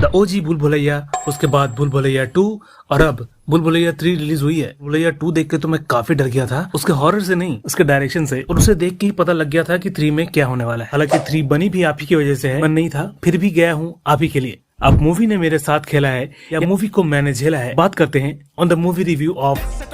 The OG भूल भुलैया, उसके बाद भूल भुलैया 2 और अब भूल भुलैया 3 रिलीज हुई है। भूल भुलैया 2 देख के तो मैं काफी डर गया था, उसके हॉरर से नहीं, उसके डायरेक्शन से, और उसे देख के ही पता लग गया था कि 3 में क्या होने वाला है। हालांकि 3 बनी भी आप ही की वजह से है, मन नहीं था, फिर भी गया हूँ आप ही के लिए। अब मूवी ने मेरे साथ खेला है या मूवी को मैंने झेला है, बात करते हैं on the movie review of.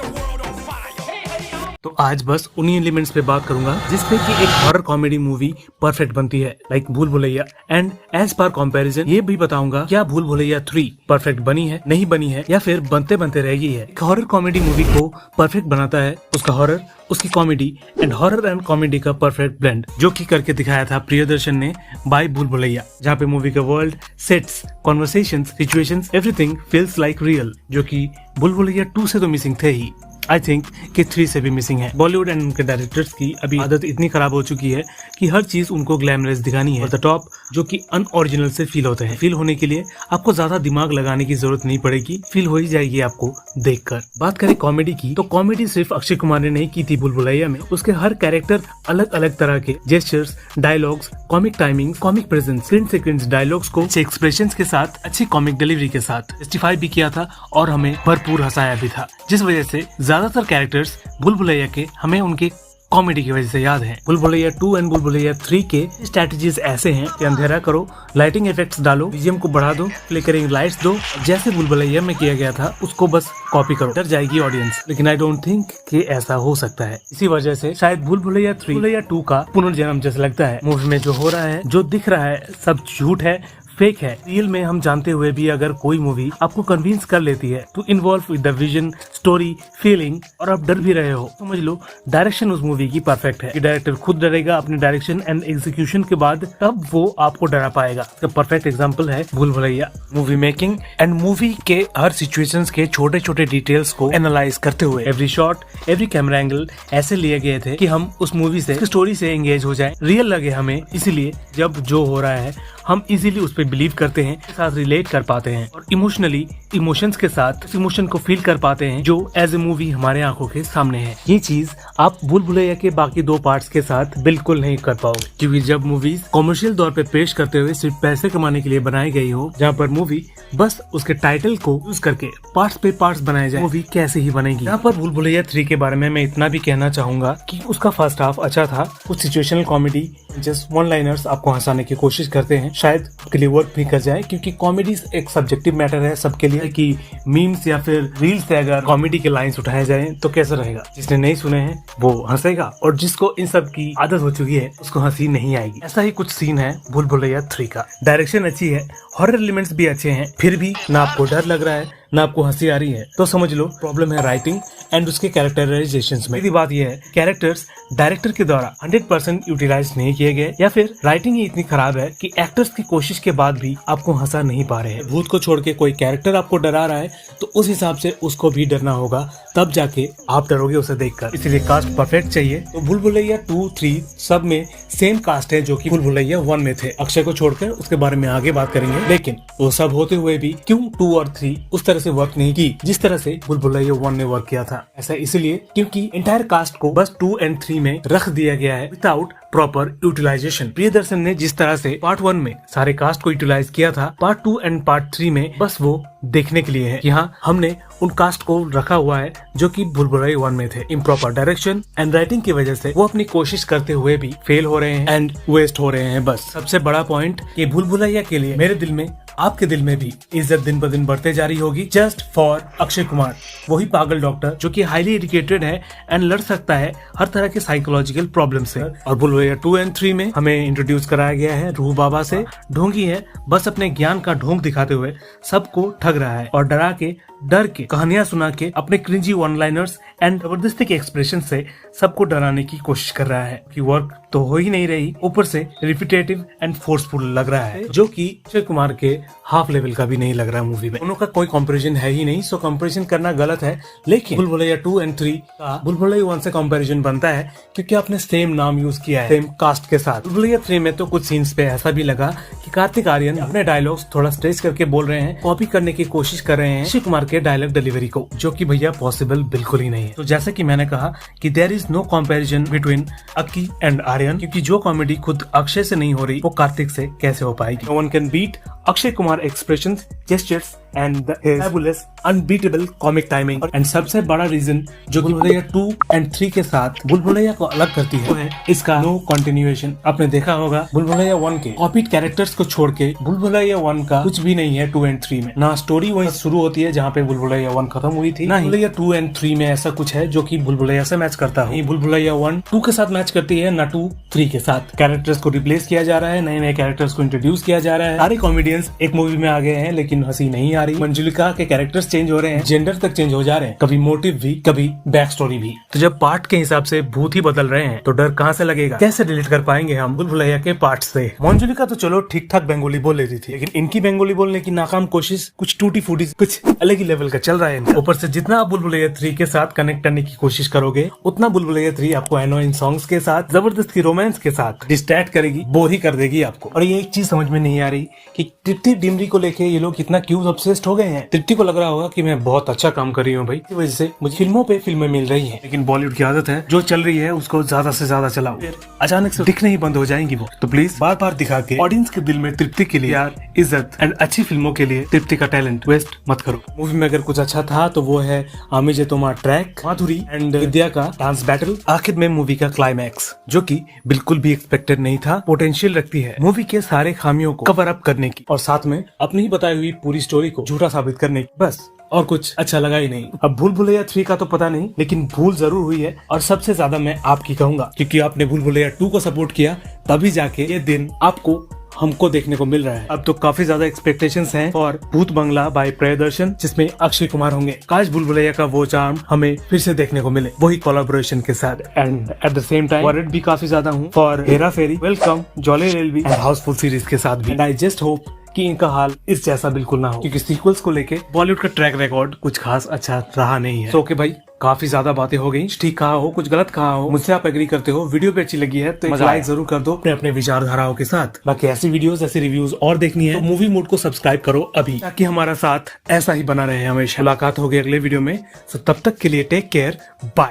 तो आज बस उन्हीं एलिमेंट्स पे बात करूंगा जिसपे कि एक हॉरर कॉमेडी मूवी परफेक्ट बनती है, like Bhool Bhulaiyaa. And as per comparison ये भी बताऊंगा क्या भूल भुलैया 3 परफेक्ट बनी है, नहीं बनी है, या फिर बनते बनते रह गई है। एक हॉरर कॉमेडी मूवी को परफेक्ट बनाता है उसका हॉरर, उसकी comedy and horror and comedy का परफेक्ट ब्लेंड, जो कि करके दिखाया था प्रियदर्शन ने बाय भूल भुलैया, जहाँ पे मूवी का world, sets, conversations, situations, everything feels like real, जो कि भूल भुलैया 2 से तो मिसिंग थे ही, आई थिंक कि 3 से भी मिसिंग है। बॉलीवुड एंड उनके डायरेक्टर्स की अभी आदत इतनी खराब हो चुकी है कि हर चीज उनको ग्लैमरस दिखानी है, द टॉप, जो कि अनओरिजिनल से फील होते हैं। फील होने के लिए आपको ज्यादा दिमाग लगाने की जरूरत नहीं पड़ेगी, फील हो ही जाएगी आपको देखकर। बात करें कॉमेडी की, तो कॉमेडी सिर्फ अक्षय कुमार ने नहीं की थी भूल भुलैया में। उसके हर कैरेक्टर अलग अलग तरह के gestures, dialogues, comic timing, comic presence, screen sequence, dialogues को अच्छे एक्सप्रेशंस के साथ, अच्छी कॉमिक डिलीवरी के साथ जस्टिफाई भी किया था और हमें भरपूर हंसाया भी था, जिस वजह से ज्यादातर कैरेक्टर्स भूल भुलैया के हमें उनके कॉमेडी की वजह से याद है। भूल भुलैया 2 एंड भूल भुलैया 3 के स्ट्रेटजीज ऐसे हैं कि अंधेरा करो, लाइटिंग इफेक्ट्स डालो, बीजीएम को बढ़ा दो, फ्लिकरिंग लाइट्स दो, जैसे भूल भुलैया में किया गया था उसको बस कॉपी करो, डर जाएगी ऑडियंस। लेकिन आई डोंट थिंक कि ऐसा हो सकता है। इसी वजह से शायद भूल भुलैया 3 भुलैया 2 का पुनर्जन्म जैसा लगता है। मूवी में जो हो रहा है, जो दिख रहा है, सब झूठ है, फेक है। रियल में हम जानते हुए भी अगर कोई मूवी आपको कन्विंस कर लेती है to involve with the vision, story, feeling, और आप डर भी रहे हो, समझ लो डायरेक्शन उस मूवी की परफेक्ट है। डायरेक्टर खुद डरेगा अपने डायरेक्शन एंड एग्जीक्यूशन के बाद, तब वो आपको डरा पाएगा। इसका परफेक्ट एग्जांपल है भूल Bhulaiyaa. Movie making and movie के हर सिचुएशंस के छोटे छोटे डिटेल्स को एनालाइज करते हुए every shot, every camera angle ऐसे लिए गए थे कि हम उस मूवी से, स्टोरी से एंगेज हो जाए, रियल लगे हमें। इसीलिए जब जो हो रहा है हम इजीली उस पर बिलीव करते हैं, साथ रिलेट कर पाते हैं और इमोशनली इमोशंस के साथ इमोशन को फील कर पाते हैं जो एज ए मूवी हमारे आंखों के सामने है। ये चीज आप भूल भुलैया के बाकी 2 पार्ट्स के साथ बिल्कुल नहीं कर पाओगे, क्योंकि जब मूवीज कॉमर्शियल तौर पे पेश करते हुए सिर्फ पैसे कमाने के लिए बनाई गई हो, जहाँ पर मूवी बस उसके टाइटल को यूज करके पार्ट्स पे पार्ट्स बनाए जाए, मूवी कैसे ही बनेगी। यहाँ पर भूल भुलैया 3 के बारे में मैं इतना भी कहना चाहूंगा कि उसका फर्स्ट हाफ अच्छा था, कुछ situational comedy, just one liners आपको हंसाने की कोशिश करते हैं, शायद आपके लिए वर्क भी कर जाए, क्योंकि कॉमेडी एक सब्जेक्टिव मैटर है सबके लिए, कि मीम्स या फिर रील्स से अगर कॉमेडी के लाइंस उठाए जाए तो कैसा रहेगा। जिसने नहीं सुने हैं वो हंसेगा और जिसको इन सब की आदत हो चुकी है उसको हंसी नहीं आएगी। ऐसा ही कुछ सीन है भूल भुलैया 3 का। डायरेक्शन अच्छी है, हॉरर एलिमेंट्स भी अच्छे हैं, फिर भी ना आपको डर लग रहा है ना आपको हंसी आ रही है, तो समझ लो प्रॉब्लम है राइटिंग एंड उसके कैरेक्टराइजेशन में। सीधी बात यह है, कैरेक्टर्स डायरेक्टर के द्वारा 100% यूटिलाइज नहीं किए गए, या फिर राइटिंग ही इतनी खराब है कि एक्टर्स की कोशिश के बाद भी आपको हंसा नहीं पा रहे हैं। भूत को छोड़ के कोई कैरेक्टर आपको डरा रहा है तो उस हिसाब से उसको भी डरना होगा, तब जाके आप डरोगे उसे देखकर। इसलिए कास्ट परफेक्ट चाहिए। तो भूल भुलैया 2, 3 सब में सेम कास्ट है जो कि भूल भुलैया 1 में थे। अक्षय को छोड़कर उसके बारे में आगे बात करेंगे, लेकिन वो सब होते हुए भी क्यों 2 और 3 उस तरह से वर्क नहीं की जिस तरह से भूल भुलैया 1 ने वर्क किया था। ऐसा इसलिए क्योंकि एंटायर कास्ट को बस 2 एंड 3 में रख दिया गया है विदाउट प्रॉपर यूटिलाइजेशन। प्रियदर्शन ने जिस तरह से पार्ट 1 में सारे कास्ट को यूटिलाइज किया था, पार्ट 2 एंड पार्ट 3 में बस वो देखने के लिए है कि हाँ हमने उन कास्ट को रखा हुआ है जो कि भूल भुलैया 1 में थे। इम्प्रॉपर डायरेक्शन एंड राइटिंग की वजह से वो अपनी कोशिश करते हुए भी फेल हो रहे हैं एंड वेस्ट हो रहे हैं। बस सबसे बड़ा पॉइंट कि भूल भुलैया के लिए मेरे दिल में, आपके दिल में भी इज्जत दिन ब दिन बढ़ते जा रही होगी, जस्ट फॉर अक्षय कुमार, वही पागल डॉक्टर जो कि हाईली एजुकेटेड है एंड लड़ सकता है हर तरह के साइकोलॉजिकल प्रॉब्लम से। और भूल भुलैया 2 एंड 3 में हमें इंट्रोड्यूस कराया गया है रूह बाबा से, ढोंगी है, बस अपने ज्ञान का ढोंग दिखाते हुए सबको ठग रहा है और डरा के, डर के, कहानियां सुना के, अपने क्रिंजी वन लाइनर्स एंड जबरदस्ती के एक्सप्रेशन से सबको डराने की कोशिश कर रहा है कि वर्क तो हो ही नहीं रही, ऊपर से रिपीटेटिव एंड फोर्सफुल लग रहा है, जो कि अक्षय कुमार के हाफ लेवल का भी नहीं लग रहा मूवी में। दोनों का कोई कंपैरिजन है ही नहीं, सो कंपैरिजन करना गलत है। लेकिन भूल भुलैया 2 एंड 3 का भूल भुलैया 1 से कंपैरिजन बनता है क्योंकि आपने सेम नाम यूज किया है, सेम कास्ट के साथ। भूल भुलैया 3 में तो कुछ सीन्स पे ऐसा भी लगा कि कार्तिक आर्यन अपने डायलॉग्स थोड़ा स्ट्रेच करके बोल रहे हैं, कॉपी करने की कोशिश कर रहे हैं अक्षय कुमार के डायलॉग डिलीवरी को, जो कि भैया पॉसिबल बिल्कुल ही नहीं है। तो जैसे कि मैंने कहा कि there is no comparison between Akki and Aryan, क्योंकि जो कॉमेडी खुद अक्षय से नहीं हो रही वो कार्तिक से कैसे हो पाएगी। No one can beat Akshay Kumar expression, gestures and the fabulous unbeatable comic timing. And सबसे बड़ा रीजन जो भूल भुलैया 2 और 3 के साथ भूल भुलैया को अलग करती है वो है इसका नो कंटिन्यूएशन। आपने देखा होगा भूल भुलैया 1 के कॉपीड कैरेक्टर्स को छोड़ के भूल भुलैया 1 का कुछ भी नहीं है 2 और 3 में। ना स्टोरी वहीं शुरू होती है जहाँ पे भूल भुलैया 1 खत्म हुई थी, ना ही भुलैया 2 और 3 में ऐसा कुछ है जो कि भूल भुलैया से मैच करता है। भूल भुलैया 1 2 के साथ मैच करती है, ना 2 3 के साथ। कैरेक्टर्स को रिप्लेस किया जा रहा है, नए नए कैरेक्टर्स को इंट्रोड्यूस किया जा रहा है। सारे कॉमेडियंस एक मूवी में आ गए हैं लेकिन हंसी नहीं आ रही। मंजुलिका के कैरेक्टर्स चेंज हो रहे हैं, जेंडर तक चेंज हो जा रहे हैं, कभी मोटिव भी कभी बैक स्टोरी भी। तो जब पार्ट के हिसाब से भूत ही बदल रहे हैं तो डर कहाँ से लगेगा? कैसे रिलेट कर पाएंगे हम भूल भुलैया के पार्ट से? मंजुलिका तो चलो ठीक ठाक बंगाली बोल लेती थी, लेकिन इनकी बंगाली बोलने की नाकाम कोशिश कुछ टूटी फूटी, कुछ अलग ही लेवल का चल रहा है। ऊपर से जितना आप भूल भुलैया 3 के साथ कनेक्ट करने की कोशिश करोगे उतना भूल भुलैया 3 आपको एनोइंग सॉन्ग्स के साथ, जबरदस्ती रोमांस के साथ डिस्ट्रैक्ट करेगी, बोर ही कर देगी आपको। और ये एक चीज समझ में नहीं आ रही कि तृप्ति डिमरी को लेके ये लोग कितना क्यों ऑब्सेस्ड हो गए हैं। तृप्ति को लग रहा होगा कि मैं बहुत अच्छा काम कर रही हूँ भाई, इस वजह से मुझे फिल्मों पे फिल्में मिल रही हैं। लेकिन बॉलीवुड की आदत है जो चल रही है उसको ज्यादा से ज्यादा चलाओ, फिर अचानक से दिखने ही बंद हो जाएंगी वो। तो प्लीज बार बार दिखा के ऑडियंस के दिल में तृप्ति के लिए यार, इज्जत एंड अच्छी फिल्मों के लिए तृप्ति का टैलेंट वेस्ट मत करो। मूवी में अगर कुछ अच्छा था तो वो है आमी जे तोमा ट्रैक, माधुरी एंड विद्या का डांस बैटल, आखिर में मूवी का क्लाइमैक्स जो कि बिल्कुल भी एक्सपेक्टेड नहीं था। पोटेंशियल रखती है मूवी के सारे खामियों को कवर अप करने की और साथ में अपनी ही बताई हुई पूरी स्टोरी को झूठा साबित करने की, बस और कुछ अच्छा लगा ही नहीं। अब भूल भुलैया 3 का तो पता नहीं, लेकिन भूल जरूर हुई है और सबसे ज्यादा मैं आपकी कहूंगा, क्योंकि आपने भूल भुलैया 2 को सपोर्ट किया तभी जाके ये दिन आपको हमको देखने को मिल रहा है। अब तो काफी ज्यादा एक्सपेक्टेशंस हैं और भूत बंगला बाय प्रियदर्शन जिसमें अक्षय कुमार होंगे। काश भूल भुलैया का वो चार्म हमें फिर से देखने को मिले, वही कोलैबोरेशन के साथ। And at the same time worried भी काफी ज्यादा हूँ for Hera Pheri, Welcome, Jolly railway and Housefull series के साथ भी। एंड आई जस्ट होप कि इनका हाल इस जैसा बिल्कुल ना हो, क्योंकि सीक्वल्स को लेके बॉलीवुड का ट्रैक रिकॉर्ड कुछ खास अच्छा रहा नहीं है। तो ओके भाई, काफी ज्यादा बातें हो गई, ठीक कहा हो, कुछ गलत कहा हो, मुझसे आप एग्री करते हो, वीडियो पे अच्छी लगी है तो एक लाइक जरूर कर दो अपने अपने विचारधाराओं के साथ। बाकी ऐसी वीडियोस, ऐसे रिव्यूज और देखनी है तो मूवी मूड को सब्सक्राइब करो अभी, ताकि हमारा साथ ऐसा ही बना रहे हमेशा। मुलाकात होगी अगले वीडियो में, तब तक के लिए टेक केयर, बाय।